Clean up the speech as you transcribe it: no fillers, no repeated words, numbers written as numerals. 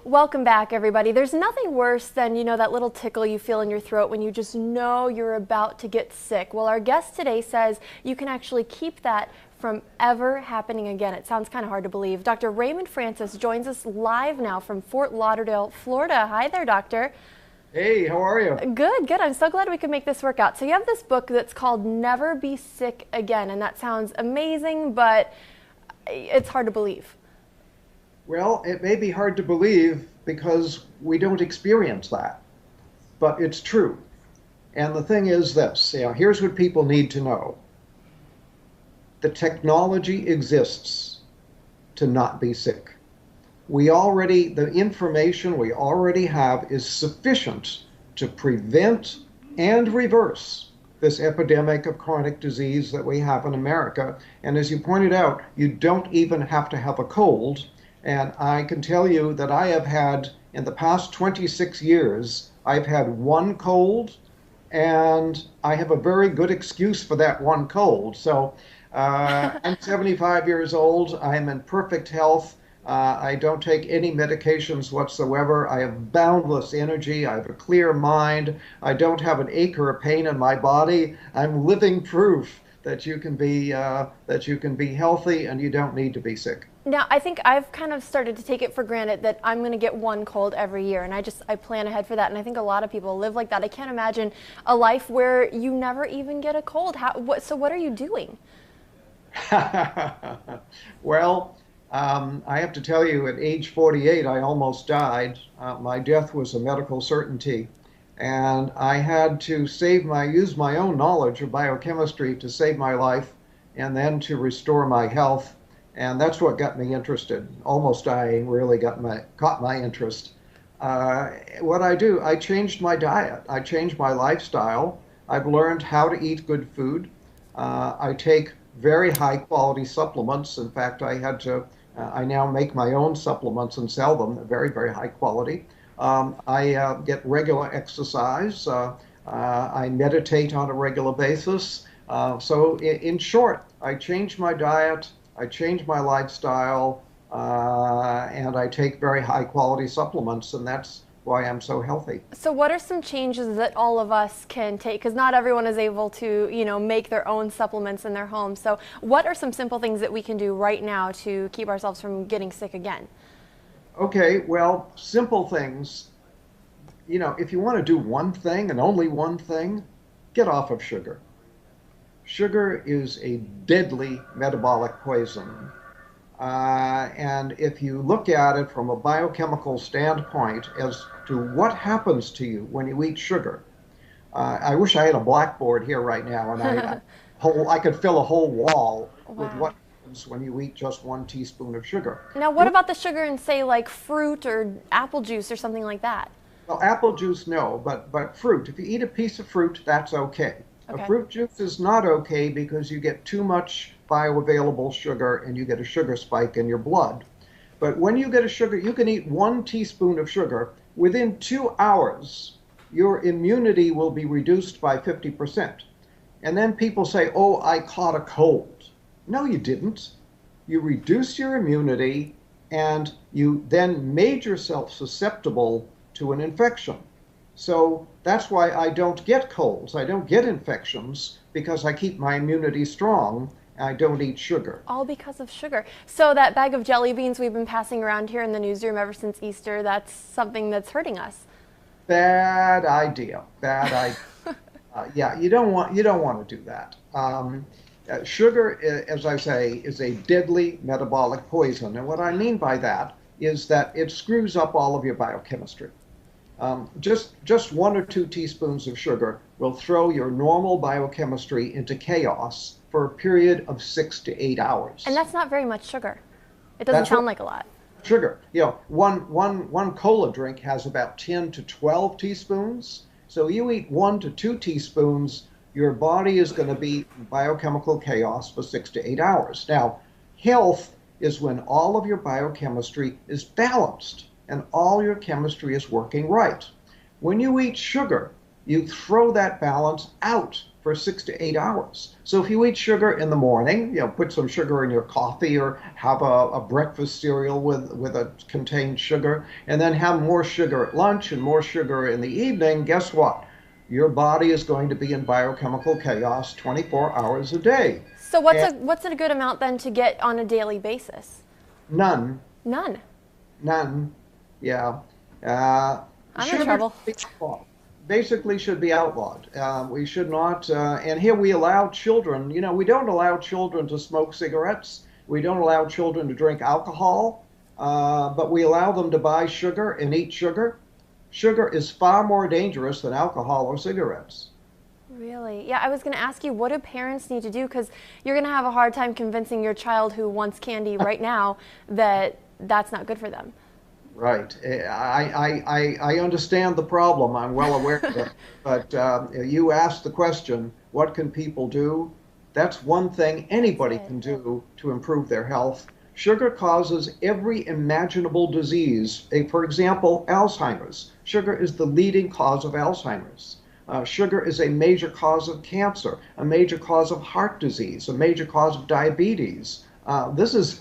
Welcome back, everybody. There's nothing worse than, that little tickle you feel in your throat when you just know you're about to get sick. Well, our guest today says you can actually keep that from ever happening again. It sounds kind of hard to believe. Dr. Raymond Francis joins us live now from Fort Lauderdale, Florida. Hi there, doctor. Hey, how are you? Good, good. I'm so glad we could make this work out. So you have this book that's called Never Be Sick Again, and that sounds amazing, but it's hard to believe. Well, it may be hard to believe because we don't experience that, but it's true. And the thing is this, here's what people need to know. The technology exists to not be sick. The information we already have is sufficient to prevent and reverse this epidemic of chronic disease that we have in America. And as you pointed out, you don't even have to have a cold. And I can tell you that I have had, in the past 26 years, I've had one cold, and I have a very good excuse for that one cold. So I'm 75 years old. I'm in perfect health. I don't take any medications whatsoever. I have boundless energy. I have a clear mind. I don't have an ache or a pain in my body. I'm living proof that you can be healthy and you don't need to be sick. Now, I think I've kind of started to take it for granted that I'm going to get one cold every year, and I plan ahead for that, and I think a lot of people live like that. I can't imagine a life where you never even get a cold. So what are you doing? Well, I have to tell you, at age 48, I almost died. My death was a medical certainty, and I had to use my own knowledge of biochemistry to save my life and then to restore my health. And that's what got me interested. Almost dying really caught my interest. What I do, I changed my diet. I changed my lifestyle. I've learned how to eat good food. I take very high quality supplements. In fact, I now make my own supplements and sell them. They're very, very high quality. I get regular exercise. I meditate on a regular basis. So in short, I changed my diet. I change my lifestyle, and I take very high quality supplements, and that's why I'm so healthy. So what are some changes that all of us can take? Because not everyone is able to, make their own supplements in their home. So what are some simple things that we can do right now to keep ourselves from getting sick again? Okay, well, simple things. If you want to do one thing and only one thing, get off of sugar. Sugar is a deadly metabolic poison. And if you look at it from a biochemical standpoint as to what happens to you when you eat sugar, I wish I had a blackboard here right now and I could fill a whole wall with what happens when you eat just 1 teaspoon of sugar. Now, what about the sugar in, say, like fruit or apple juice or something like that? Well, apple juice, no, but fruit. If you eat a piece of fruit, that's okay. Okay. A fruit juice is not okay because you get too much bioavailable sugar and you get a sugar spike in your blood. But when you get a sugar, you can eat 1 teaspoon of sugar. Within 2 hours, your immunity will be reduced by 50%. And then people say, oh, I caught a cold. No, you didn't. You reduce your immunity and you then made yourself susceptible to an infection. So that's why I don't get colds. I don't get infections because I keep my immunity strong. I don't eat sugar. All because of sugar. So that bag of jelly beans we've been passing around here in the newsroom ever since Easter, that's something that's hurting us. Bad idea. Bad idea. Yeah, you don't want to do that. Sugar, as I say, is a deadly metabolic poison. And what I mean by that is that it screws up all of your biochemistry. Just 1 or 2 teaspoons of sugar will throw your normal biochemistry into chaos for a period of 6 to 8 hours. And that's not very much sugar. It doesn't sound like a lot. Sugar. One cola drink has about 10 to 12 teaspoons. So you eat 1 to 2 teaspoons, your body is going to be in biochemical chaos for 6 to 8 hours. Now, health is when all of your biochemistry is balanced and all your chemistry is working right. When you eat sugar, you throw that balance out for 6 to 8 hours. So if you eat sugar in the morning, put some sugar in your coffee or have a breakfast cereal with a contained sugar, and then have more sugar at lunch and more sugar in the evening, guess what? Your body is going to be in biochemical chaos 24 hours a day. So And what's a good amount then to get on a daily basis? none, None. none, yeah. Uh, I'm in Sugar trouble. should be outlawed. Basically should be outlawed. We should not, and here we allow children, we don't allow children to smoke cigarettes. We don't allow children to drink alcohol, but we allow them to buy sugar and eat sugar. Sugar is far more dangerous than alcohol or cigarettes. Really? Yeah, I was going to ask you, what do parents need to do? Because you're going to have a hard time convincing your child who wants candy right now that that's not good for them. Right. I understand the problem. I'm well aware of it. But you asked the question, what can people do? That's one thing anybody can do to improve their health. Sugar causes every imaginable disease. For example, Alzheimer's. Sugar is the leading cause of Alzheimer's. Sugar is a major cause of cancer, a major cause of heart disease, a major cause of diabetes. This is,